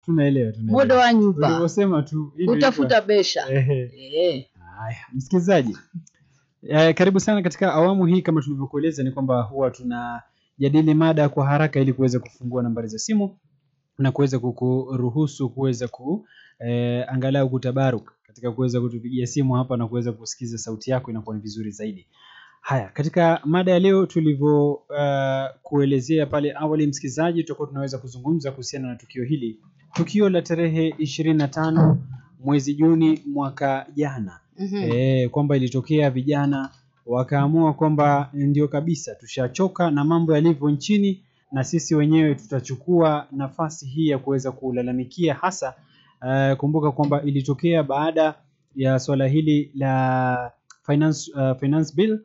Tunaelewa. Modo wa nyumba. Ulivyosema tu utafuta besha. Haya, msikilizaji. Karibu sana katika awamu hii. Kama tulivyokueleza ni kwamba huwa tunajadili mada kwa haraka ili kuweza kufungua nambari za simu na kuweza kukuruhusu kuweza angalau kutabaruka katika kuweza kutupigia simu hapa na kuweza kusikiza sauti yako, inakuwa ni vizuri zaidi. Haya, katika mada ya leo tulivyo kuelezea pale awali, msikilizaji, tutakuwa tunaweza kuzungumza kuhusiana na tukio hili. Tukio la tarehe 25 mwezi Juni mwaka jana. Kwamba ilitokea vijana wakaamua kwamba ndio kabisa tushachoka na mambo yalivyo nchini, na sisi wenyewe tutachukua nafasi hii ya kuweza kulalamikia hasa. Kumbuka kwamba ilitokea baada ya swala hili la finance bill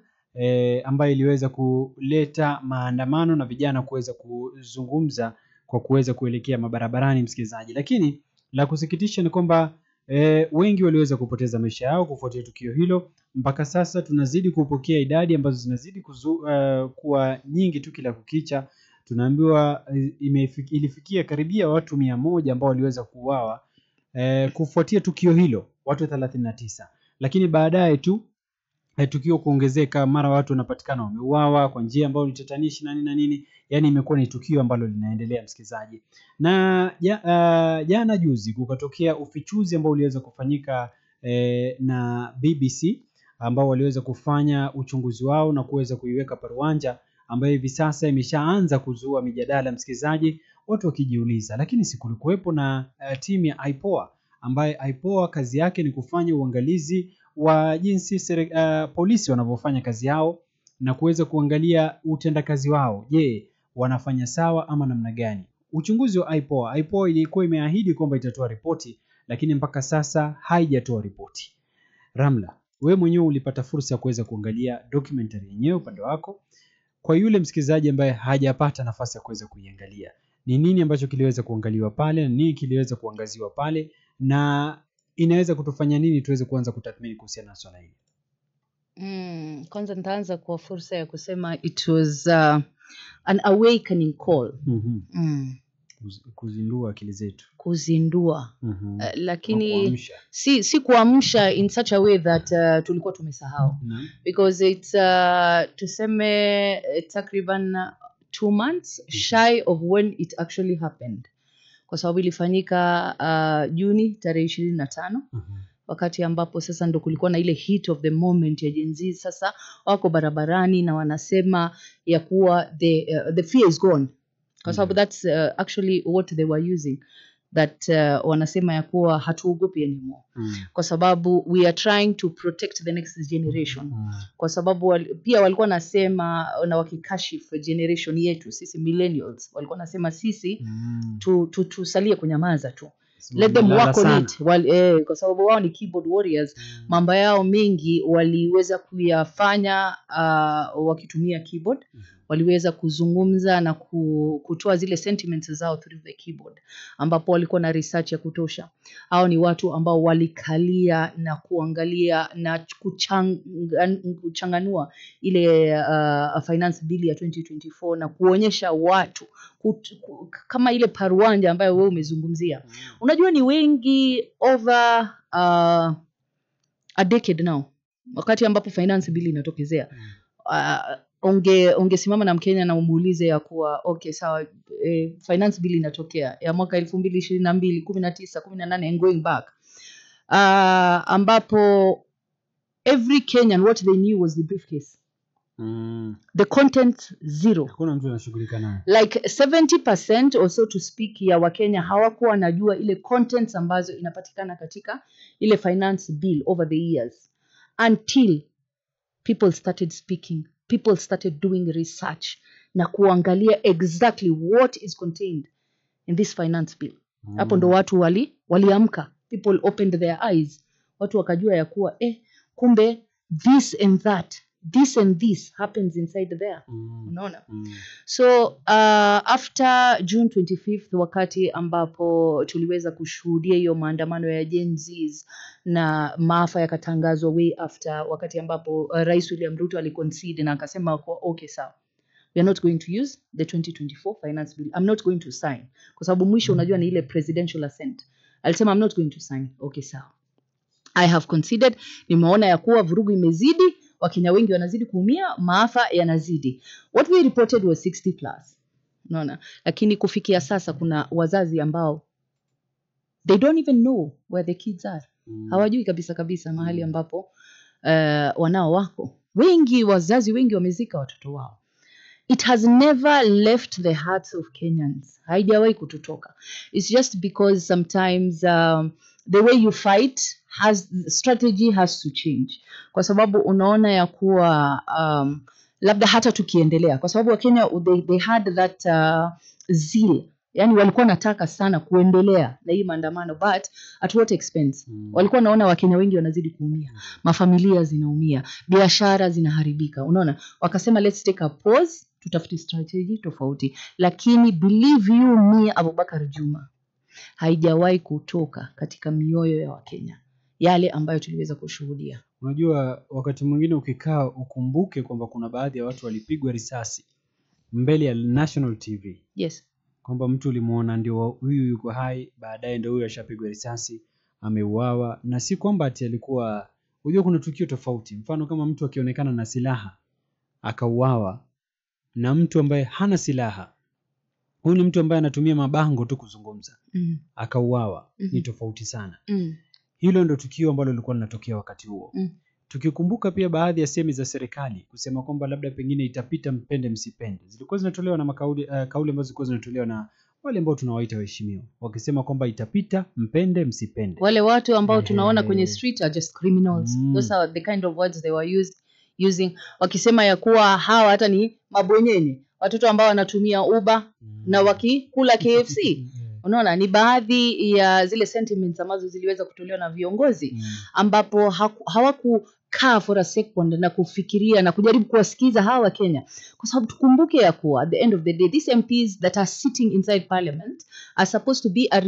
ambayo iliweza kuleta maandamano na vijana kuweza kuzungumza kwa kuweza kuelekea mabarabarani, msikilizaji. Lakini la kusikitisha ni kwamba wengi waliweza kupoteza maisha yao kufuatia tukio hilo. Mpaka sasa tunazidi kupokea idadi ambazo zinazidi kuwa nyingi tu kila kukicha. Tunaambiwa ilifikia karibia watu 100 ambao waliweza kuuawa kufuatia tukio hilo, watu 39. Lakini baadaye tu tukio kuongezeka, mara watu wanapatikana wameuawa kwa njia ambayo ni tatanishi na nini. Yani imekuwa ni tukio ambalo linaendelea, msikilizaji. Na jana juzi kukatokea ufichuzi ambao uliweza kufanyika na BBC, ambao waliweza kufanya uchunguzi wao na kuweza kuiweka paruanja, ambayo hivi sasa imeshaanza kuzua mijadala, msikilizaji, watu wakijiuliza. Lakini si kulikuwepo na timu ya IPOA, ambaye IPOA kazi yake ni kufanya uangalizi wa jinsi polisi wanavyofanya kazi yao na kuweza kuangalia utendakazi wao. Je, wanafanya sawa ama namna gani? Uchunguzi wa IPOA ilikuwa imeahidi kwamba itatoa ripoti, lakini mpaka sasa haijatoa ripoti. Ramla, wewe mwenyewe ulipata fursa ya kuweza kuangalia documentary yenyewe upande wako. Kwa yule msikilizaji ambaye hajapata nafasi ya kuweza kuiangalia, ni nini ambacho kiliweza kuangaliwa pale, nini kiliweza kuangaziwa pale, na inaweza kutufanya nini tuweze kuanza kutathmini kuhusiana na swala hili? Kwanza nitaanza kwa fursa ya kusema it was an awakening call. Kuzindua akili zetu. Kuzindua. Lakini si kuamsha in such a way that tulikuwa tumesahau. Because it's tuseme takriban 2 months shy of when it actually happened. Kwa sababu ilifanyika Juni tarehe 25. Wakati ambapo sasa ndo kulikuwa na ile heat of the moment ya Gen Z. Sasa wako barabarani na wanasema ya kuwa the fear is gone. Kwa sababu that's actually what they were using. That wanasema ya kuwa hatuogopi anymore. Kwa sababu we are trying to protect the next generation. Kwa sababu pia walikuwa nasema na wakikashifu generation yetu, sisi millennials, walikuwa nasema sisi tusalie kunyamaza tu. Let them work on it. Kwa sababu wao ni keyboard warriors. Mambo yao mengi waliweza kuyafanya wakitumia keyboard. Waliweza kuzungumza na kutoa zile sentiments zao through the keyboard, ambapo walikuwa na research ya kutosha. Hao ni watu ambao walikalia na kuangalia na kuchanganua ile finance bill ya 2024 na kuonyesha watu kama ile paruanja ambayo wewe umezungumzia. Unajua ni wengi over a decade now, wakati ambapo finance bill inatokezea, ungesimama na Mkenya na umuulize ya kuwa okay sawa, finance bill inatokea ya mwaka 2022, 19, 18 and going back, ambapo every Kenyan what they knew was the briefcase. The content zero. Hakuna mtu anashughulika nayo. Like 70% or so to speak ya Wakenya hawakuwa wanajua ile contents ambazo inapatikana katika ile finance bill over the years, until people started speaking, people started doing research na kuangalia exactly what is contained in this finance bill. Hapo ndo watu waliamka, people opened their eyes, watu wakajua ya kuwa kumbe this and that, this and this happens inside there. Unaona? So after June 25th, wakati ambapo tuliweza kushuhudia hiyo maandamano ya Gen Zs na maafa yakatangazwa way after, wakati ambapo Rais William Ruto aliconcede na akasema okay sawa, we are not going to use the 2024 finance bill. I'm not going to sign. Kwa sababu mwisho unajua ni ile presidential assent. Alisema I'm not going to sign. Okay, sawa. I have considered, nimeona ya kuwa vurugu imezidi, Wakenya wengi wanazidi kuumia, maafa yanazidi. What we reported was 60 plus. Unaona? Lakini kufikia sasa kuna wazazi ambao they don't even know where the kids are. Hawajui kabisa mahali ambapo wanao wako. Wazazi wengi wamezika watoto wao. It has never left the hearts of Kenyans. Haijawahi kututoka. It's just because sometimes the way you fight strategy has to change. Kwa sababu unaona ya kuwa labda hata tukiendelea. Kwa sababu Wakenya they had that zeal. Yani walikuwa nataka sana kuendelea na hii maandamano, but at what expense? Walikuwa naona Wakenya wengi wanazidi kuumia. Mafamilia zinaumia, biashara zinaharibika. Unaona? Wakasema let's take a pause, tutafute strategy tofauti. Lakini believe you me, Abubakar Juma, haijawahi kutoka katika mioyo ya Wakenya yale ambayo tuliweza kushuhudia. Unajua wakati mwingine ukikaa ukumbuke kwamba kuna baadhi ya watu walipigwa risasi mbele ya National TV. Yes. Kwamba mtu ulimuona ndio huyu yuko hai, baadaye ndio huyu ashapigwa risasi, ameuawa. Na si kwamba ati alikuwa, unajua kuna tukio tofauti. Mfano kama mtu akionekana na silaha akauawa, na mtu ambaye hana silaha, huyu ni mtu ambaye anatumia mabango tu kuzungumza, akauawa, ni tofauti sana. Hilo ndio tukio ambalo lilikuwa linatokea wakati huo. Tukikumbuka pia baadhi ya semi za serikali kusema kwamba labda pengine itapita mpende msipende, zilikuwa zinatolewa na kauli ambazo zilikuwa zinatolewa na wale ambao tunawaita waheshimiwa, wakisema kwamba itapita mpende msipende. Wale watu ambao tunaona kwenye street are just criminals. Those are the kind of words they were using, wakisema ya kuwa hawa hata ni mabwenyenye, watoto ambao wanatumia Uber na wakikula KFC. Unaona, ni baadhi ya zile sentiments ambazo ziliweza kutolewa na viongozi ambapo hawakukaa for a second na kufikiria na kujaribu kuwasikiza hawa Kenya. Kwa sababu tukumbuke ya kuwa at the end of the day these MPs that are sitting inside parliament are supposed to be a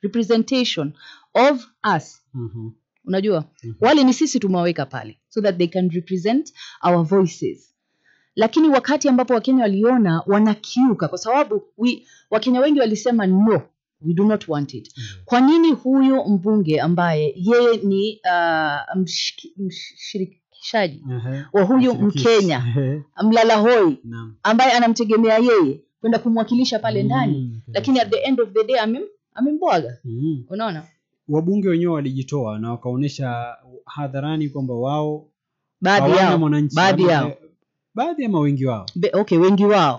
representation of us. Unajua, wale ni sisi tumewaweka pale so that they can represent our voices. Lakini wakati ambapo Wakenya waliona wanakiuka, kwa sababu Wakenya wengi walisema no, we do not want it. Kwa nini huyu mbunge ambaye yeye ni mshirikishaji wa huyu Mkenya mlala hoi ambaye anamtegemea yeye kwenda kumwakilisha pale ndani, lakini at the end of the day amembwaga. Unaona? Wabunge wenyewe walijitoa na wakaonesha hadharani kwamba wao baadhi ama wengi wao.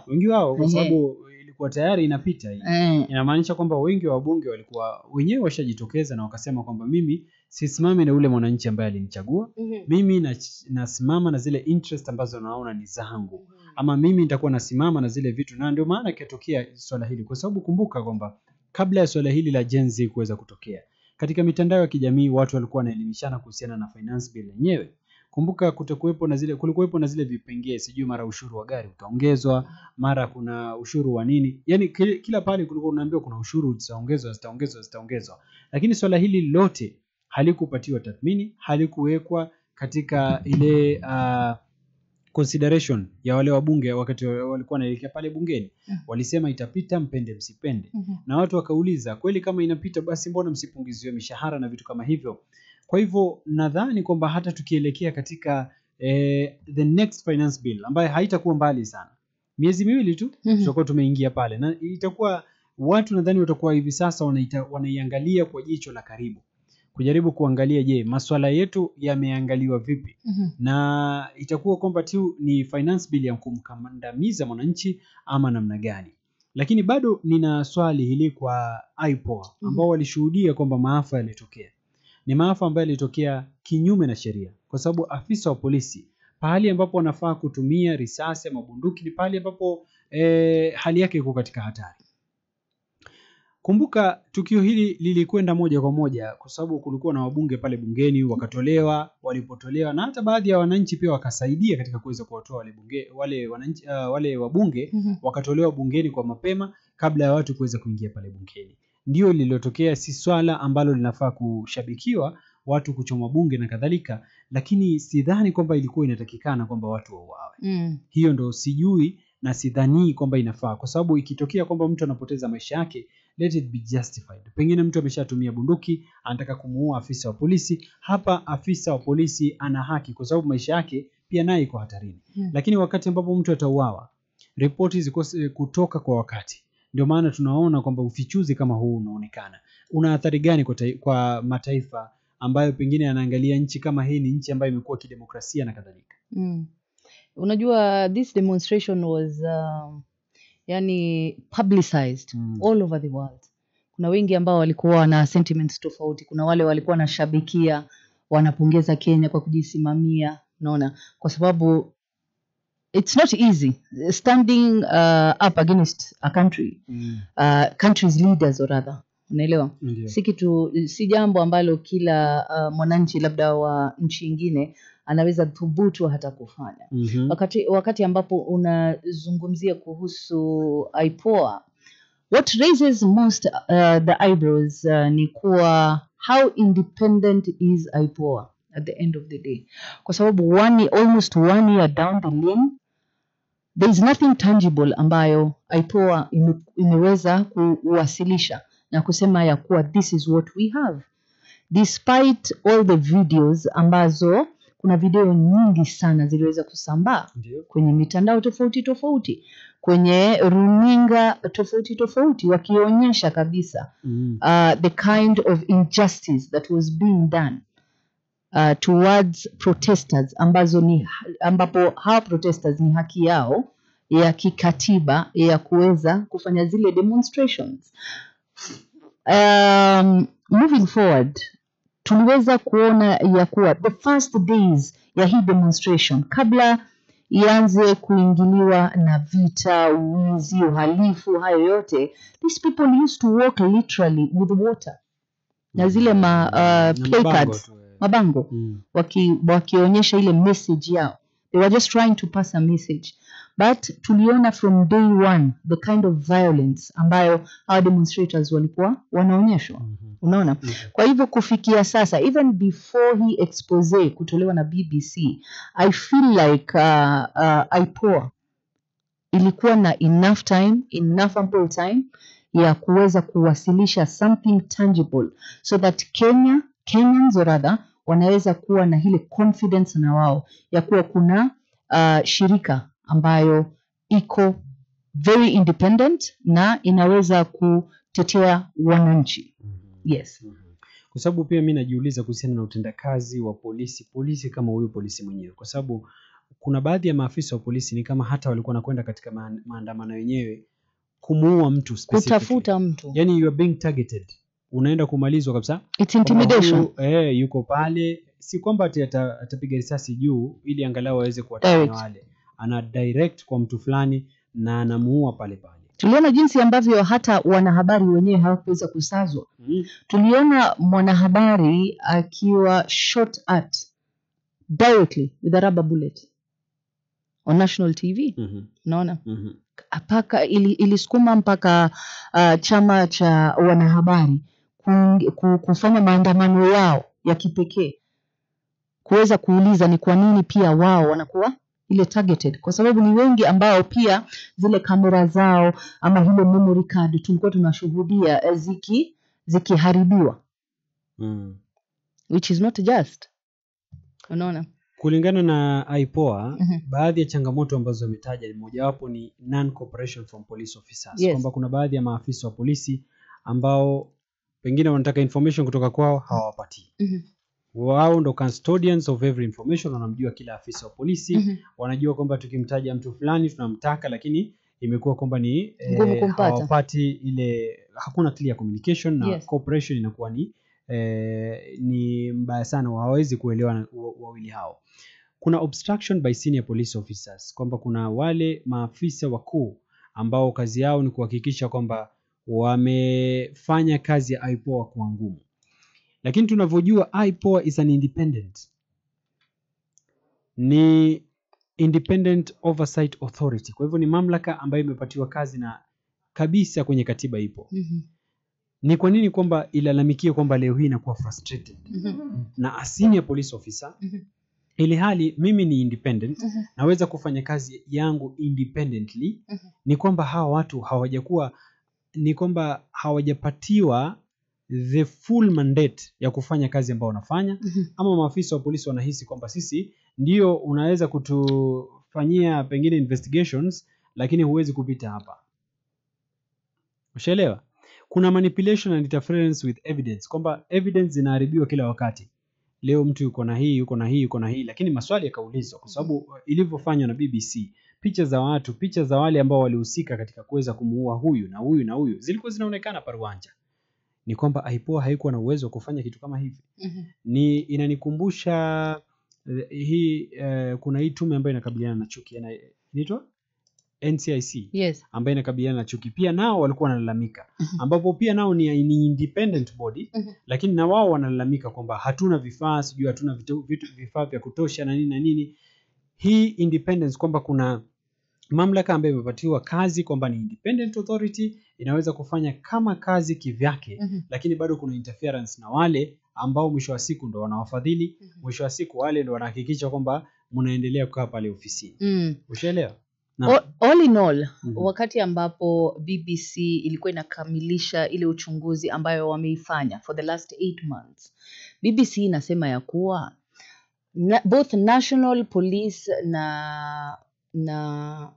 Wengi wao kwa sababu ilikuwa tayari inapita hii. Inamaanisha kwamba wengi wa wabunge walikuwa wenyewe washajitokeza na wakasema kwamba mimi sisimame na ule mwananchi ambaye alinichagua. Mimi nasimama na zile interest ambazo naona ni zangu. Ama mimi nitakuwa nasimama na zile vitu, na ndio maana ikatokea swala hili. Kwa sababu kumbuka kwamba kabla ya swala hili la Gen Z kuweza kutokea, katika mitandao ya kijamii watu walikuwa wanaelimishana kuhusiana na finance bill yenyewe. Kumbuka kulikuwepo na zile vipengee, sijui mara ushuru wa gari utaongezwa, mara kuna ushuru wa nini. Yaani kila pale kulikuwa unaambiwa kuna ushuru zitaongezwa. Lakini swala hili lote halikupatiwa tathmini, halikuwekwa katika ile consideration ya wale wabunge wakati walikuwa wanaelekea pale bungeni. Walisema itapita mpende msipende. Na watu wakauliza, kweli kama inapita basi mbona msipunguziwe mishahara na vitu kama hivyo? Kwa hivyo nadhani kwamba hata tukielekea katika the next finance bill ambaye haitakuwa mbali sana, miezi miwili tu tutakuwa tumeingia pale, na itakuwa watu nadhani watakuwa hivi sasa wanaiangalia kwa jicho la karibu, kujaribu kuangalia je, masuala yetu yameangaliwa vipi. Na itakuwa kwamba tu ni finance bill ya kumkandamiza mwananchi ama namna gani. Lakini bado nina swali hili kwa IPOA ambao walishuhudia kwamba maafa yalitokea. Ni maafa ambayo yalitokea kinyume na sheria, kwa sababu afisa wa polisi pahali ambapo wanafaa kutumia risasi ama bunduki ni pahali ambapo hali yake iko katika hatari. Kumbuka tukio hili lilikwenda moja kwa moja kwa sababu kulikuwa na wabunge pale bungeni, walipotolewa na hata baadhi ya wananchi pia wakasaidia katika kuweza kuwatoa wale wabunge wakatolewa bungeni kwa mapema kabla ya watu kuweza kuingia pale bungeni. Ndio lililotokea, si swala ambalo linafaa kushabikiwa watu kuchoma bunge na kadhalika, lakini sidhani kwamba ilikuwa inatakikana kwamba watu wauawe. Hiyo ndo sijui na sidhani kwamba inafaa, kwa sababu ikitokea kwamba mtu anapoteza maisha yake, let it be justified. Pengine mtu ameshatumia bunduki, anataka kumuua afisa wa polisi. Hapa afisa wa polisi ana haki kwa sababu maisha yake pia naye iko hatarini. Lakini wakati ambapo mtu atauawa, ripoti zikose kutoka kwa wakati. Ndio maana tunaona kwamba ufichuzi kama huu unaonekana. Una athari gani kwa mataifa ambayo pengine yanaangalia nchi kama hii ni nchi ambayo imekuwa kidemokrasia na kadhalika? Unajua this demonstration was yani publicized all over the world. Kuna wengi ambao walikuwa na sentiments tofauti. Kuna wale walikuwa na shabikia, wanapongeza Kenya kwa kujisimamia, unaona, kwa sababu it's not easy standing up against a country, country's leaders or rather, unaelewa? Si jambo ambalo kila mwananchi labda wa nchi nyingine anaweza thubutu hata kufanya. Wakati ambapo unazungumzia kuhusu IPOA, what raises most the eyebrows ni kuwa how independent is IPOA at the end of the day. Kwa sababu almost 1 year down the lane, there is nothing tangible ambayo IPOA imeweza kuwasilisha na kusema ya kuwa this is what we have. Despite all the videos ambazo, kuna video nyingi sana ziliweza kusambaa kwenye mitandao tofauti, kwenye runinga tofauti, wakionyesha kabisa the kind of injustice that was being done towards protesters, ambapo hawa protesters ni haki yao ya kikatiba ya kuweza kufanya zile demonstrations. Moving forward, tuliweza kuona ya kuwa the first days ya hii demonstration, kabla ianze kuingiliwa na vita, wizi, uhalifu, hayo yote, these people used to walk literally with water na zile placards, mabango, wakionyesha ile message yao. They were just trying to pass a message. But tuliona from day one the kind of violence ambayo our demonstrators walikuwa wanaonyeshwa. Unaona? Kwa hivyo kufikia sasa, even before hii expose kutolewa na BBC, I feel like IPOA ilikuwa na enough ample time ya kuweza kuwasilisha something tangible so that Kenyans or rather wanaweza kuwa na ile confidence na wao ya kuwa kuna shirika ambayo iko very independent na inaweza kutetea wananchi. Yes. Kwa sababu pia mimi najiuliza kuhusiana na utendakazi wa polisi kama huyu polisi mwenyewe, kwa sababu kuna baadhi ya maafisa wa polisi ni kama hata walikuwa wanakwenda katika maandamano yenyewe kumuua mtu specifically. Kutafuta mtu. Yani you are being targeted. Unaenda kumalizwa kabisa. It's intimidation. Yuko pale, si kwamba atapiga risasi juu ili angalau aweze kuwatania wale. Ana direct kwa mtu fulani na anamuua pale. Tuliona jinsi ambavyo hata wanahabari wenyewe hawakuweza kusazwa. Tuliona mwanahabari akiwa shot at directly with a rubber bullet on national TV. Unaona? Paka ilisukuma mpaka chama cha wanahabari kufanya maandamano yao ya kipekee, kuweza kuuliza ni kwa nini pia wao wanakuwa ile targeted, kwa sababu ni wengi ambao pia zile kamera zao ama ile memory card tulikuwa tunashuhudia zikiharibiwa, which is not just. Unaona? Kulingana na IPOA, baadhi ya changamoto ambazo wametaja ni mojawapo ni non-cooperation from police officers. Yes. Kwamba kuna baadhi ya maafisa wa polisi ambao pengine wanataka information kutoka kwao hawapati. Wao ndo custodians of every information, wanamjua kila afisa wa polisi, wanajua kwamba tukimtaja mtu fulani tunamtaka, lakini imekuwa kwamba ni hawapati ile, hakuna clear communication na cooperation inakuwa ni mbaya sana, hawawezi kuelewana wawili hao. Kuna obstruction by senior police officers, kwamba kuna wale maafisa wakuu ambao kazi yao ni kuhakikisha kwamba wamefanya kazi ya IPOA kwa ngumu. Lakini tunavyojua IPOA is an independent oversight authority. Kwa hivyo ni mamlaka ambayo imepatiwa kazi na kabisa kwenye katiba ipo. Ni kwa nini kwamba ilalamikie kwamba leo hii inakuwa frustrated na a senior police officer ili hali mimi ni independent, naweza kufanya kazi yangu independently. Ni kwamba hawa watu hawajakuwa, ni kwamba hawajapatiwa the full mandate ya kufanya kazi ambayo wanafanya. Ama maafisa wa polisi wanahisi kwamba sisi ndio unaweza kutufanyia pengine investigations, lakini huwezi kupita hapa. Ushaelewa? Kuna manipulation and interference with evidence, kwamba evidence zinaharibiwa kila wakati. Leo mtu yuko na hii, yuko na hii, yuko na hii, lakini maswali yakaulizwa kwa sababu ilivyofanywa na BBC, picha za watu, picha za wale ambao walihusika katika kuweza kumuua huyu na huyu na huyu zilikuwa zinaonekana paruanja. Ni kwamba IPOA haikuwa na uwezo wa kufanya kitu kama hivi. Ni inanikumbusha kuna hii tume ambayo inakabiliana na chuki, inaitwa NCIC. Yes. Ambayo inakabiliana na chuki. Pia nao walikuwa wanalalamika. Ambapo pia nao ni independent body, lakini na wao wanalalamika kwamba hatuna vifaa, sijui hatuna vifaa vya kutosha na nini na nini. Hii independence, kwamba kuna mamlaka ambayo imepatiwa kazi kwamba ni independent authority, inaweza kufanya kama kazi kivyake, lakini bado kuna interference na wale ambao mwisho wa siku ndo wanawafadhili, mwisho wa siku wale ndo wanahakikisha kwamba mnaendelea kukaa pale ofisini. Ushaelewa? All in all, wakati ambapo BBC ilikuwa inakamilisha ile uchunguzi ambayo wameifanya for the last 8 months, BBC inasema ya kuwa both National Police na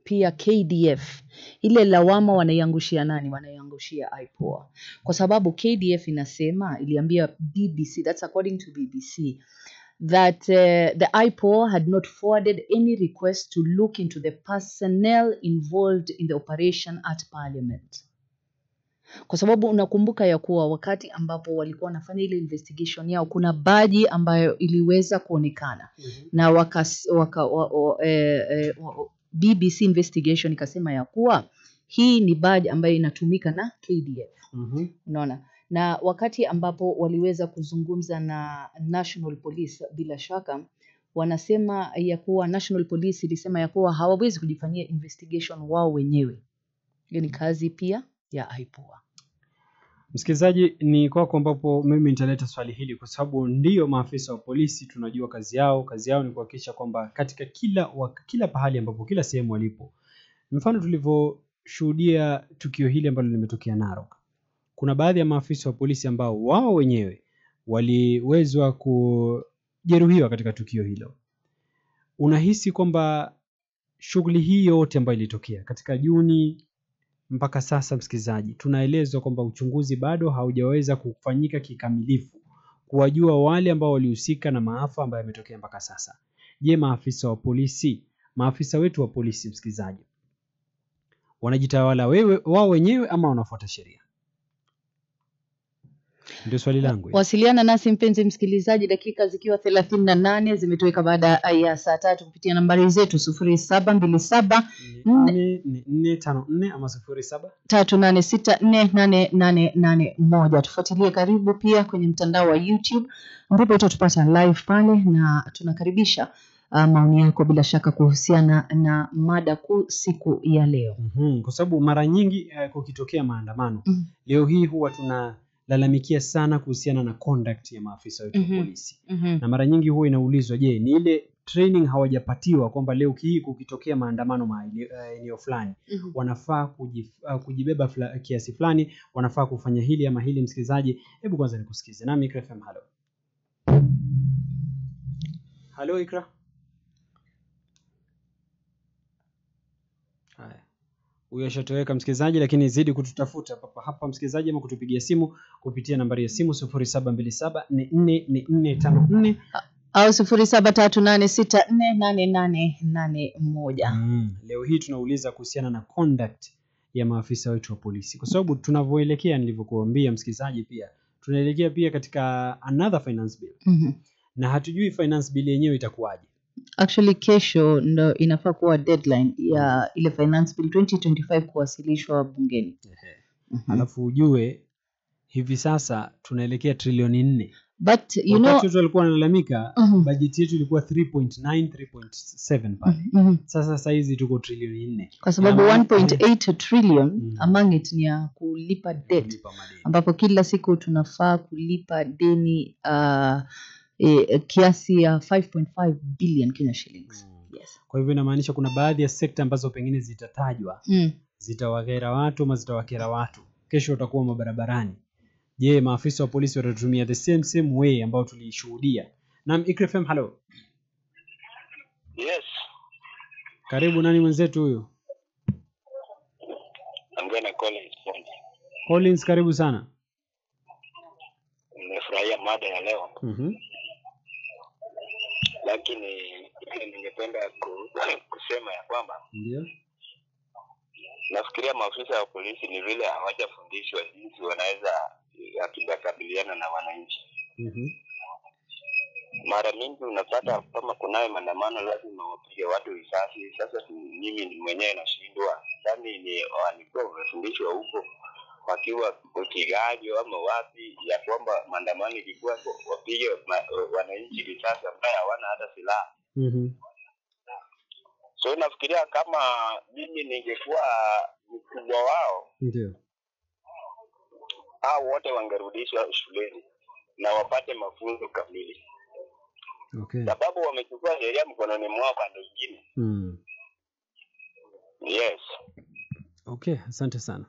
pia KDF, ile lawama wanaiangushia nani? Wanaiangushia IPOA. Kwa sababu KDF inasema, iliambia BBC, that's according to BBC, that the IPOA had not forwarded any request to look into the personnel involved in the operation at Parliament. Kwa sababu unakumbuka ya kuwa wakati ambapo walikuwa wanafanya ile investigation yao, kuna baji ambayo iliweza kuonekana na BBC investigation ikasema ya kuwa hii ni baji ambayo inatumika na KDF. Unaona? Na wakati ambapo waliweza kuzungumza na National Police, bila shaka wanasema ya kuwa National Police ilisema ya kuwa hawawezi kujifanyia investigation wao wenyewe. Hiyo ni kazi pia ya IPOA. Msikilizaji, ni kwako ambapo mimi nitaleta swali hili kwa sababu ndio maafisa wa polisi tunajua kazi yao. Kazi yao ni kuhakikisha kwamba katika kila pahali ambapo kila sehemu walipo. Mfano tulivyoshuhudia tukio hili ambalo limetokea Narok. Kuna baadhi ya maafisa wa polisi ambao wao wenyewe waliwezwa kujeruhiwa katika tukio hilo. Unahisi kwamba shughuli hii yote ambayo ilitokea katika Juni mpaka sasa, msikilizaji, tunaelezwa kwamba uchunguzi bado haujaweza kufanyika kikamilifu kuwajua wale ambao walihusika na maafa ambayo yametokea mpaka sasa. Je, maafisa wetu wa polisi, msikilizaji, wanajitawala wao wenyewe ama wanafuata sheria? Ndio swali langu. Wasiliana nasi mpenzi msikilizaji, dakika zikiwa 38 zimetoweka baada ya saa 3 kupitia nambari zetu 0727 454 ama 07 38648881. Tufuatilie karibu pia kwenye mtandao wa YouTube ambapo utatupata live pale, na tunakaribisha maoni yako bila shaka kuhusiana na mada kuu siku ya leo. Kwa sababu mara nyingi kukitokea maandamano leo hii huwa tunalalamikia sana kuhusiana na conduct ya maafisa wetu wa polisi. Na mara nyingi huwa inaulizwa, je, ni ile training hawajapatiwa kwamba leo hii kukitokea maandamano eneo fulani wanafaa kujibeba kiasi fulani, wanafaa kufanya hili ama hili. Msikilizaji, hebu kwanza nikusikize. Nami Ikra FM. Hello Ikra. Haya. Huyo ashatoweka msikilizaji, lakini zidi kututafuta hapa msikilizaji, ama kutupigia simu kupitia nambari ya simu 0727444454 au 0738648881. Leo hii tunauliza kuhusiana na conduct ya maafisa wetu wa polisi, kwa sababu tunavyoelekea, nilivyokuambia msikilizaji, pia tunaelekea pia katika another finance bill. Na hatujui finance bill yenyewe itakuwaje. Actually kesho ndo inafaa kuwa deadline ya ile finance bill 2025 kuwasilishwa bungeni. Alafu ujue hivi sasa tunaelekea trilioni 4. But you know wakati walikuwa wanalalamika bajeti yetu ilikuwa 3.9 3.7 pale. Sasa hizi tuko trilioni 4. Kwa sababu 1.8 trillion among it ni ya kulipa debt. Ambapo kila siku tunafaa kulipa deni kiasi ya 5.5 billion Kenya shillings. Yes. Kwa hivyo inamaanisha kuna baadhi ya sekta ambazo pengine zitatajwa. Zitawakera watu ama zitawakera watu. Kesho utakuwa mabarabarani. Je, maafisa wa polisi watatumia the same way ambao tulishuhudia? Naam, IKRFM, hello. Yes. Karibu, nani mwenzetu huyo? Angana Collins. Collins, karibu sana. Nimefurahia mada ya leo. Lakini ningependa kusema ya kwamba ndio nafikiria maafisa wa polisi ni vile hawajafundishwa jinsi wanaweza kukabiliana na wananchi. Mara mingi unapata kama kunayo maandamano lazima wapige watu risasi. Sasa mimi ni mwenyewe nashindwa. Yaani ni walikuwa wamefundishwa huko wakiwa Kigali ama wapi ya kwamba maandamano ilikuwa wapige wananchi risasi ambao hawana hata silaha. So nafikiria kama mimi ningekuwa mkubwa wao, ndio hao wote wangerudishwa shuleni na wapate mafunzo kamili. Okay. Sababu wamechukua sheria mkononi mwao pande nyingine. Yes. Okay, asante sana.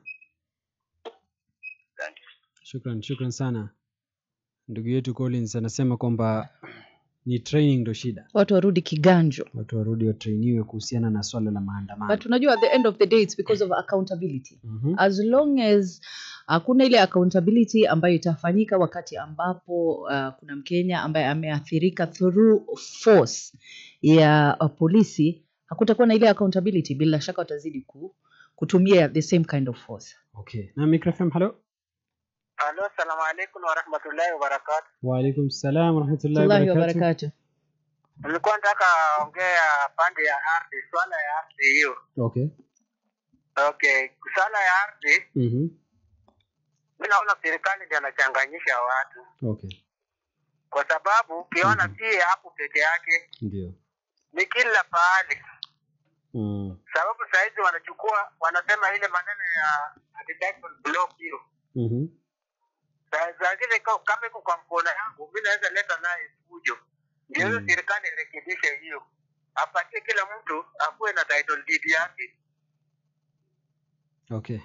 Shukran sana. Ndugu yetu Collins anasema kwamba ni training ndo shida. Watu warudi kiganjo. Watu warudi watrainiwe kuhusiana na swala la maandamano. But unajua at the end of the day it's because of accountability. As long as hakuna ile accountability ambayo itafanyika wakati ambapo kuna Mkenya ambaye ameathirika through force ya polisi, hakutakuwa na ile accountability, bila shaka watazidi kutumia the same kind of force. Okay. Na IKRFM, hello. Hello, assalamu alaykum wa rahmatullahi wa barakatuh. Wa alaykum salam wa rahmatullahi wa barakatuh. Nilikuwa nataka ongea pande ya ardhi, swala ya ardhi hiyo. Okay. Swala ya ardhi. Mimi naona serikali ndio anachanganyisha watu. Okay. Kwa sababu ukiona si hapo peke yake. Ndio. Ni kila pahali. Sababu saizi wanasema ile maneno ya architectural block hiyo. Zingine kama iko kwa mkono yangu, mimi naweza leta naye fujo. Ndio serikali irekebishe hiyo. Apatie kila mtu akuwe na title deed yake. Okay.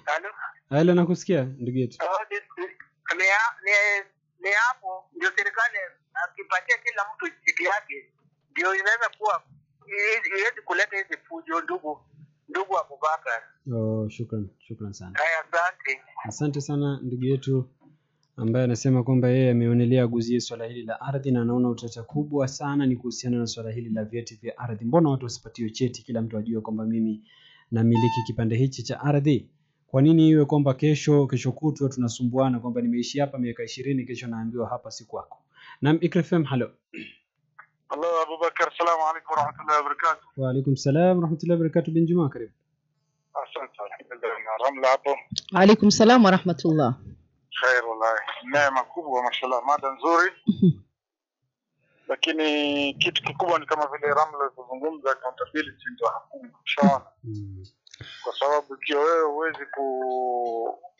Halo, nakusikia ndugu yetu. Ni hapo ndio serikali akipatia kila mtu deed yake ndio inaweza kuwa iweze kuleta hizi fujo ndugu Abubakar. Shukran sana. Asante sana ndugu yetu ambaye anasema kwamba yeye ameonelea aguzie swala hili la ardhi na anaona utata kubwa sana ni kuhusiana na swala hili la vyeti vya ardhi. Mbona watu wasipatiwe cheti, kila mtu ajue kwamba mimi namiliki kipande hichi cha ardhi? Kwa nini iwe kwamba kesho kutwa tunasumbuana kwamba nimeishi hapa miaka 20, kesho naambiwa hapa si kwako? Naam, IKRFM, hello. Hello Abubakar, assalamu alaykum wa rahmatullahi wa barakatuh. Wa alaykum salam wa rahmatullahi wa barakatuh. Bin Juma, karibu. Asante. Ramla hapo. Alaykum salam wa rahmatullah. Khair wallahi. Neema kubwa mashallah, mada nzuri. Lakini kitu kikubwa ni kama vile Ramla kuzungumza accountability ndio hakuna. Sawa. Kwa sababu ikiwa wewe huwezi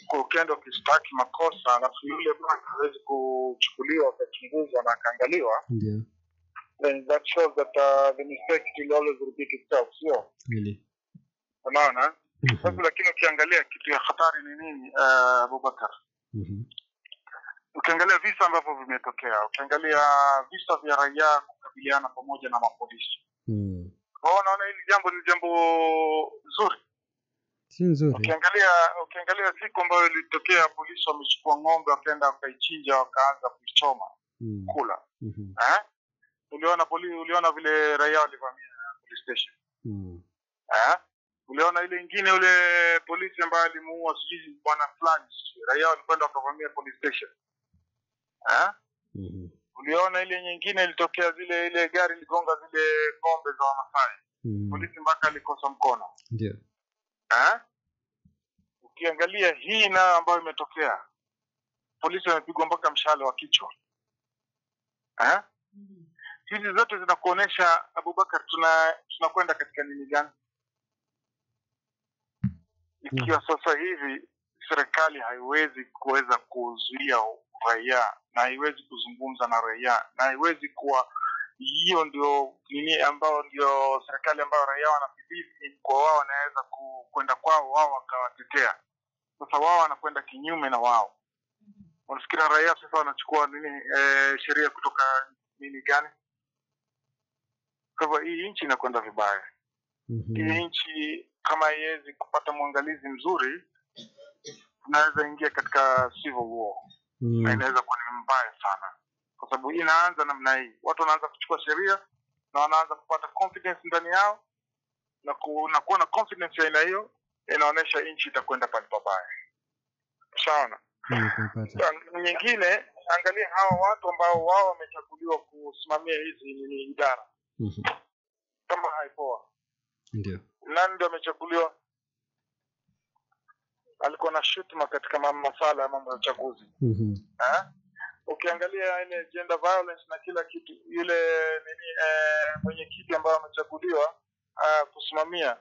kukenda ukistaki makosa na yule bwana hawezi kuchukuliwa akachunguzwa na akaangaliwa. Ndio. Then that shows that the mistake will always repeat itself. So, really. Unaona? Sasa lakini ukiangalia kitu ya hatari ni nini Abubakar? Ukiangalia visa ambavyo vimetokea, ukiangalia visa vya raia kukabiliana pamoja na mapolisi. Unaona hili jambo ni jambo zuri. Si nzuri. Ukiangalia siku ambayo ilitokea polisi wamechukua ng'ombe wakaenda wakaichinja wakaanza kuichoma kula. Uliona vile raia walivamia police station. Uliona ile nyingine ule polisi ambaye alimuua sijui bwana fulani, raia walikwenda wakavamia police station. Uliona ile nyingine ilitokea ile gari ligonga zile ng'ombe za Wamasai. Polisi mpaka alikosa mkono. Ndio. Ukiangalia hii na ambayo imetokea, polisi wamepigwa mpaka mshale wa kichwa. Hizi zote zinakuonesha Abubakar tunakwenda katika nini gani? Ikiwa sasa hivi serikali haiwezi kuweza kuzuia raia na haiwezi kuzungumza na raia na haiwezi kuwa hiyo ndio nini ambao ndio serikali ambayo raia wanabidii kwa wao wanaweza kwenda kwao wao wakawatetea. Sasa wao wanakwenda kinyume na wao. Wanafikira raia sasa wanachukua nini sheria kutoka nini gani? Kwa hivyo hii nchi inakwenda vibaya. Hii nchi kama haiwezi kupata mwangalizi mzuri tunaweza ingia katika civil war. Na inaweza kuwa ni mbaya sana. Kwa sababu inaanza namna hii. Watu wanaanza kuchukua sheria na wanaanza kupata confidence ndani yao na kuwa na confidence ya aina hiyo inaonyesha nchi itakwenda pale pabaya. Sawa. Nyingine angalia hawa watu ambao wao wamechaguliwa kusimamia hizi nini idara. Kama haipoa. Ndio. Nani ndio amechaguliwa? Alikuwa na shutuma katika masuala ya mambo ya uchaguzi. Ukiangalia ile gender violence na kila kitu yule nini mwenyekiti ambaye amechaguliwa kusimamia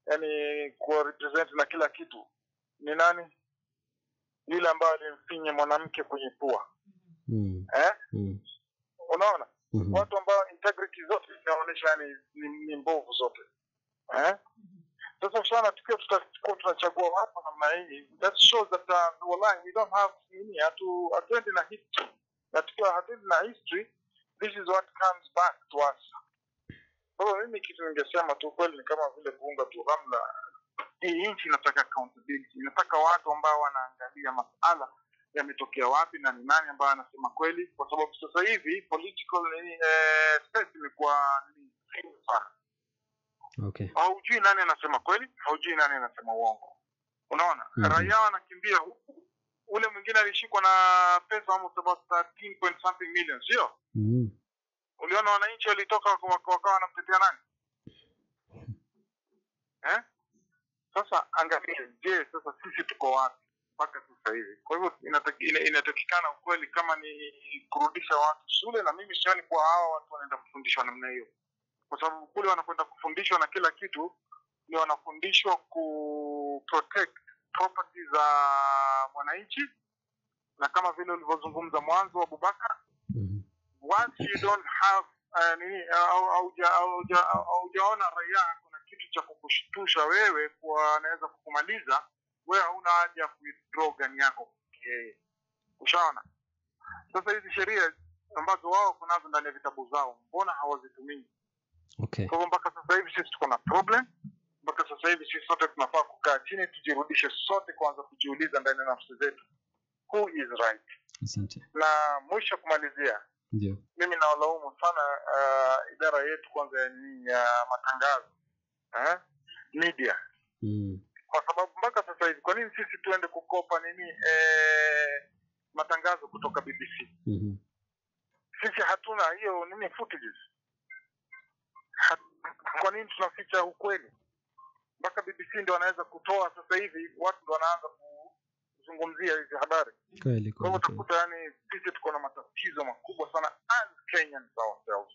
yani ku represent na kila kitu ni nani? Yule ambaye alimfinya mwanamke kwenye pua. Unaona? Watu ambao integrity zote zinaonyesha ni mbovu zote. Sasa sana tukiwa tutachagua watu namna hii, that shows that wallahi we don't have any hatuendi na history. Na tukiwa hatuendi na history, this is what comes back to us. Kwa mimi kitu ningesema tu kweli ni kama vile kuunga tu Ramla. Hii nchi inataka accountability. Inataka watu ambao wanaangalia masuala yametokea wapi na ni nani ambaye anasema kweli, kwa sababu sasa hivi political space imekuwa ni sana. Okay. Haujui nani anasema kweli, haujui nani anasema uongo. Unaona? Raia wanakimbia huku. Ule mwingine alishikwa na pesa almost about 13 point something million, sio? Uliona wananchi walitoka wakawa wanamtetea nani? Sasa angalia, je, sasa sisi tuko wapi mpaka sasa hivi? Kwa hivyo inatakikana ukweli kama ni kurudisha watu shule, na mimi sioni kwa hawa watu wanaenda kufundishwa namna hiyo. Kwa sababu kule wanakwenda kufundishwa na kila kitu ni wanafundishwa ku protect property za mwananchi, na kama vile ulivyozungumza mwanzo wa Abubakar, once you don't have haujaona raia kuna kitu cha kukushtusha wewe kwa anaweza kukumaliza, wewe hauna haja ya withdraw gani yako. Ushaona? Sasa hizi sheria ambazo wao kunazo ndani ya vitabu zao, mbona hawazitumii? Okay. Kwa mpaka sasa hivi sisi tuko na problem. Mpaka sasa hivi sisi sote tunafaa kukaa chini tujirudishe sote kwanza kujiuliza ndani ya nafsi zetu, who is right? Asante. Na mwisho kumalizia, ndio mimi nawalaumu sana idara yetu kwanza ya matangazo media. Kwa sababu mpaka sasa hivi kwa nini sisi tuende kukopa matangazo kutoka BBC? Sisi hatuna hiyo footages. Kwa nini tunaficha ukweli? Mpaka BBC ndio wanaweza kutoa sasa hivi, watu ndio wanaanza kuzungumzia hizi habari. Kweli. Kwa hivyo utakuta sisi tuko na matatizo makubwa sana as Kenyans ourselves.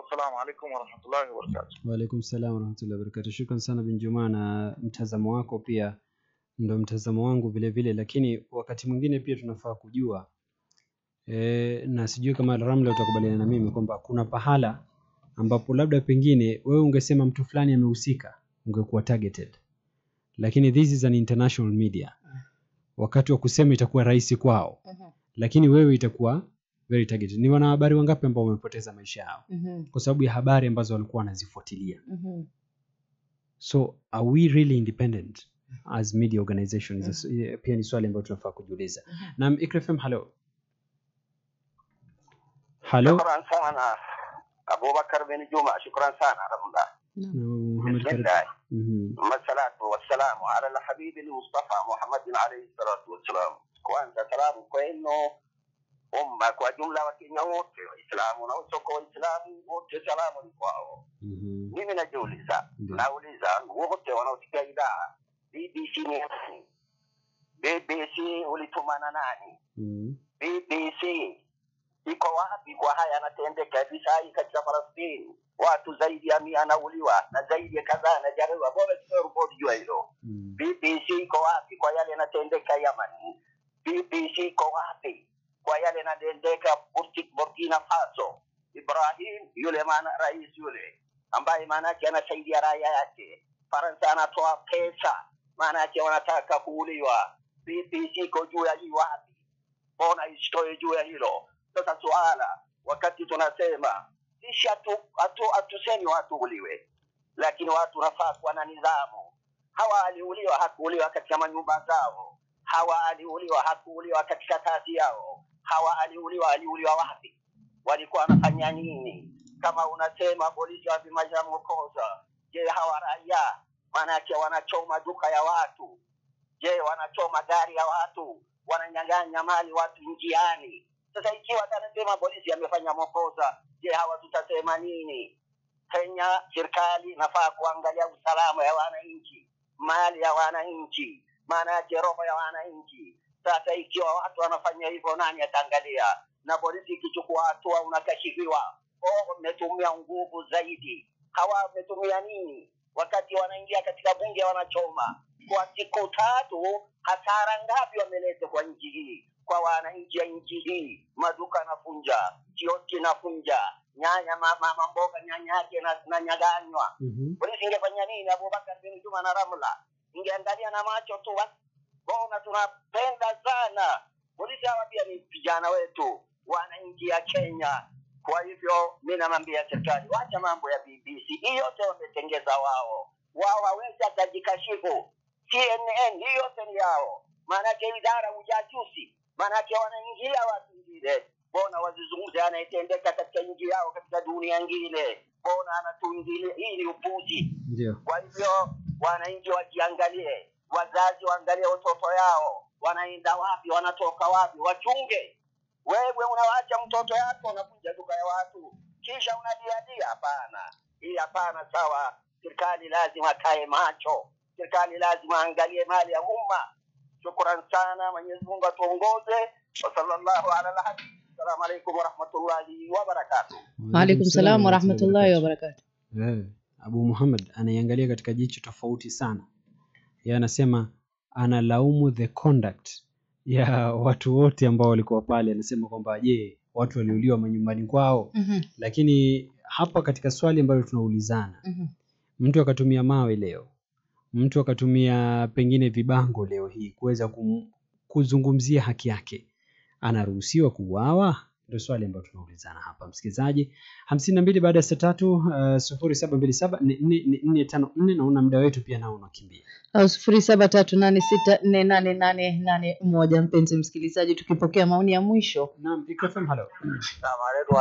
Assalamu alaikum wa rahmatullahi wa barakatuh. Wa alaikum salaam wa rahmatullahi wa barakatuh. Shukran sana bin Juma, na mtazamo wako pia ndio mtazamo wangu vile vile, lakini wakati mwingine pia tunafaa kujua na sijui kama Ramla utakubaliana na mimi kwamba kuna pahala ambapo labda pengine wewe ungesema mtu fulani amehusika, ungekuwa targeted, lakini this is an international media. Wakati wa kusema itakuwa rahisi kwao, lakini wewe itakuwa very targeted. Ni wanahabari wangapi ambao wamepoteza maisha yao kwa sababu ya habari ambazo walikuwa wanazifuatilia? So are we really independent as media organizations? Pia ni swali ambalo tunafaa kujiuliza. Na IKRFM, hello. Shukran sana Abubakar bin Juma, shukran sana Ramla. Muhammad Karim. Wassalatu wassalamu ala al-habib al-Mustafa Muhammad alayhi salatu wassalam. Kwanza salamu kwenu umma kwa jumla wa Kenya wote, Waislamu na wasoko Waislamu wote, salamu ni kwao. Mimi nauliza wote wanaosikia idhaa BBC ni nani? BBC ulitumana nani? BBC iko wapi kwa haya yanatendeka hivi sasa katika Palestina? Watu zaidi ya 100 wanauliwa na zaidi ya kadhaa na jariwa. Bora sio report jua hilo. BBC iko wapi kwa yale yanatendeka Yemen? BBC iko wapi kwa yale yanatendeka Burkina Faso? Ibrahim yule maana rais yule ambaye maana yake anasaidia raia yake. Faransa anatoa pesa maana yake wanataka kuuliwa. BBC iko juu ya hii wapi? Mbona isitoe juu ya hilo? Sasa swala wakati tunasema sisi hatusemi watu uliwe, lakini watu nafaa kuwa na nidhamu. Hawa aliuliwa hakuuliwa katika manyumba zao, hawa aliuliwa hakuuliwa katika kazi yao, hawa aliuliwa wapi? Walikuwa wanafanya nini? Kama unasema polisi wapimaja mkosa, je hawa raia maana yake wanachoma duka ya watu? Je wanachoma gari ya watu? Wananyang'anya mali watu njiani? Sasa ikiwa tunasema polisi amefanya makosa, je hawa tutasema nini? Kenya serikali nafaa kuangalia usalama ya wananchi, mali ya wananchi, maana yake roho ya wananchi. Sasa ikiwa watu wanafanya hivyo, nani ataangalia? Na polisi ikichukua hatua unakashifiwa, umetumia nguvu zaidi. Hawa wametumia nini? Wakati wanaingia katika bunge wanachoma kwa siku 3, hasara ngapi wameleta kwa nchi hii, kwa wananchi ya nchi hii? Maduka nafunja, kioski nafunja, nyanya mama mboga nyanya yake na nyaganywa. Polisi ingefanya nini? Abubakar bin Juma na Ramla ingeangalia na macho tu. Bona tunapenda sana polisi hawa, pia ni vijana wetu wananchi ya Kenya. Kwa hivyo mimi namwambia serikali wacha mambo ya BBC, hii yote wametengeza wao waweza kujikashifu. CNN hii yote ni yao, maana yake idara ujasusi, maana yake wanaingia watu wengine. Bona wazizungumze anayetendeka katika nchi yao katika dunia nyingine, bona anatuingilia. Hii ni upuzi. Ndio. Kwa hivyo wananchi wajiangalie, wazazi waangalie watoto yao wanaenda wapi, wanatoka wapi, wachunge. Wewe unawaacha mtoto yako unakuja duka ya watu kisha unadiadia? Hapana, hii hapana. Sawa, serikali lazima kae macho, serikali lazima angalie mali ya umma. Shukran sana, Mwenyezi Mungu atuongoze. Wa sallallahu ala al-habib. Assalamu alaykum wa rahmatullahi wa barakatuh. Wa alaykum salaam wa rahmatullahi wa barakatuh. Abu Muhammad anaiangalia katika jicho tofauti sana. Yeye anasema analaumu the conduct ya watu wote ambao walikuwa pale. Anasema kwamba je, watu waliuliwa manyumbani kwao? Lakini hapa katika swali ambalo tunaulizana, mtu akatumia mawe leo, mtu akatumia pengine vibango leo hii kuweza kuzungumzia haki yake, anaruhusiwa kuuawa? Ndio swali ambalo tunaulizana hapa msikilizaji. 52 baada ya saa 3, 0727445454. naona muda wetu pia nao unakimbia. Au 0738648881. Mpenzi msikilizaji, tukipokea maoni ya mwisho. Naam, IKFM hello. Salamu alaykum.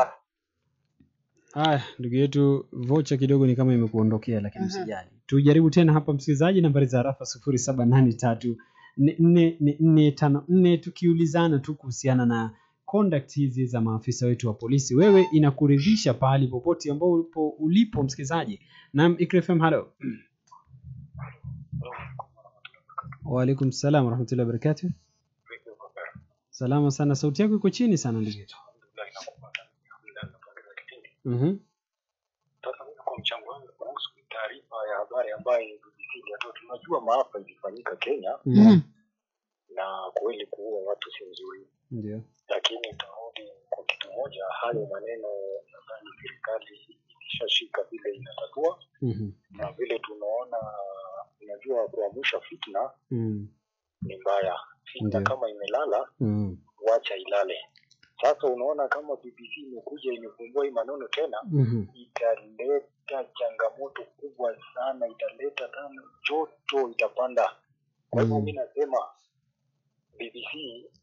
Ndugu yetu vocha kidogo ni kama imekuondokea, lakini usijali. Tujaribu tena hapa msikilizaji, nambari za rafa 0783445454, tukiulizana tu kuhusiana na conduct hizi za maafisa wetu wa polisi. Wewe inakuridhisha pahali popote ambao ulipo msikilizaji? Naam, IKFM hello. Wa alaykum salaam wa rahmatullahi wa barakatuh. Salama sana, sauti yako iko chini sana ndugu yetu. Sasa mimi kwa mchango wangu kuhusu taarifa ya habari ambayo tunajua maafa ilifanyika Kenya. Na kweli kuua watu si nzuri. Ndio. Lakini tarudi kwa kitu moja, hayo maneno nadhani serikali ishashika vile inatatua. Na vile tunaona, unajua kuamsha fitna ni mbaya. Fitna kama imelala, wacha ilale. Sasa unaona kama BBC imekuja imefumbua hii maneno tena, italeta changamoto kubwa sana, italeta tena joto itapanda. Kwa hivyo mimi nasema BBC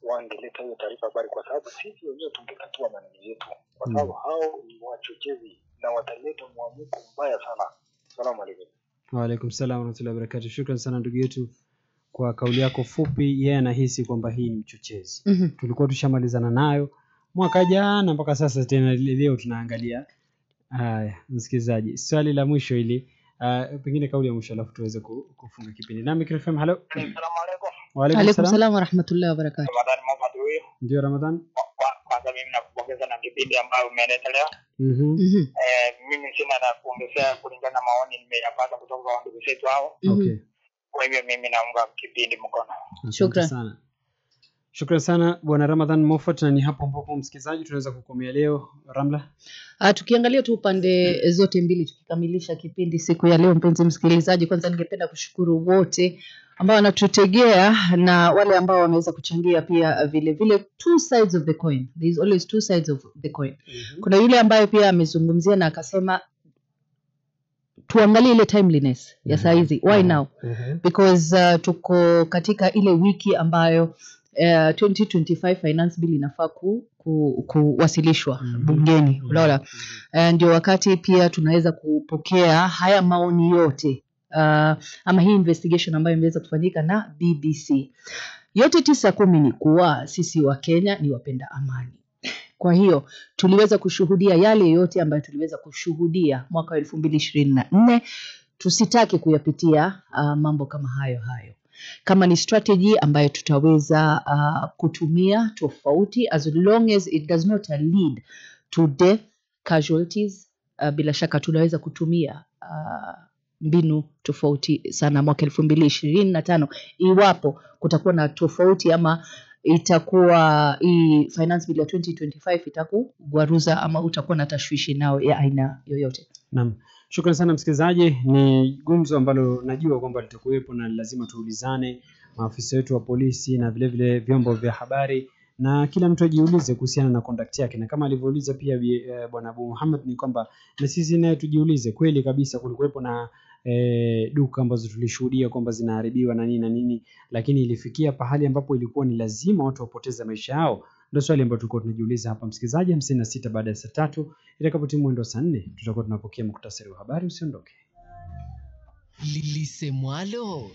wangeleta hiyo taarifa habari, kwa sababu sisi wenyewe tungetatua maneno yetu, kwa sababu hao ni wachochezi na wataleta muamuko mbaya sana. Asalamu alaykum. Wa alaykum salaam wa rahmatullahi wa barakatuh. Shukrani sana ndugu yetu kwa kauli yako fupi. Yeye anahisi kwamba hii ni uchochezi. Tulikuwa tushamalizana nayo mwaka jana, mpaka sasa tena leo tunaangalia. Msikilizaji, swali la mwisho ili pengine kauli ya mwisho alafu tuweze kufunga kipindi. Nami IKFM hello. Assalamu alaykum. Wa alaykum salaam wa rahmatullahi wa barakatuh. Ramadhani Mohamed huyo. Ndio Ramadhani. Kwanza mimi nakupongeza kuongeza na kipindi ambayo umeleta leo. Mimi sina la kuongezea kulingana na maoni nimeyapata kutoka kwa ndugu zetu hao. Okay. Kwa hivyo mimi naunga kipindi mkono. Shukran. Shukran sana Bwana Ramadhan Moffat, na ni hapo ambapo msikilizaji tunaweza kukomea leo. Ramla, tukiangalia tu upande zote mbili tukikamilisha kipindi siku ya leo, mpenzi msikilizaji, kwanza ningependa kushukuru wote ambao wanatutegea na wale ambao wameweza kuchangia pia vile vile. Two sides of the coin, there is always two sides of the coin. Kuna yule ambaye pia amezungumzia na akasema tuangalie ile timeliness ya saa hizi. Why now? Because tuko katika ile wiki ambayo 2025 finance bill inafaa kuwasilishwa bungeni. Unaona, ndio wakati pia tunaweza kupokea haya maoni yote ama hii investigation ambayo imeweza kufanyika na BBC. Yote 9-10 ni kuwa sisi wa Kenya ni wapenda amani. Kwa hiyo tuliweza kushuhudia yale yote ambayo tuliweza kushuhudia mwaka 2024. Tusitaki kuyapitia mambo kama hayo. Kama ni strategy ambayo tutaweza kutumia tofauti, as long as it does not lead to death, casualties, bila shaka tunaweza kutumia mbinu tofauti sana mwaka 2025 iwapo kutakuwa na tofauti ama itakuwa hii finance bill ya 2025 itakugwaruza ama utakuwa na tashwishi nao ya aina yoyote. Naam. Shukrani sana msikilizaji, ni gumzo ambalo najua kwamba litakuwepo na lazima tuulizane, maafisa wetu wa polisi na vile vile vyombo vya habari, na kila mtu ajiulize kuhusiana na conduct yake, na kama alivyouliza pia Bwana Abu Muhammad ni kwamba na sisi naye tujiulize, kweli kabisa kulikuwepo na duka ambazo tulishuhudia kwamba zinaharibiwa na nini, lakini ilifikia pahali ambapo ilikuwa ni lazima watu wapoteze maisha yao? Ndio swali ambalo tulikuwa tunajiuliza hapa msikilizaji. 56 baada ya saa 3 itakapotimu mwendo saa 4 tutakuwa tunapokea muktasari wa habari. Usiondoke. Lisemwalo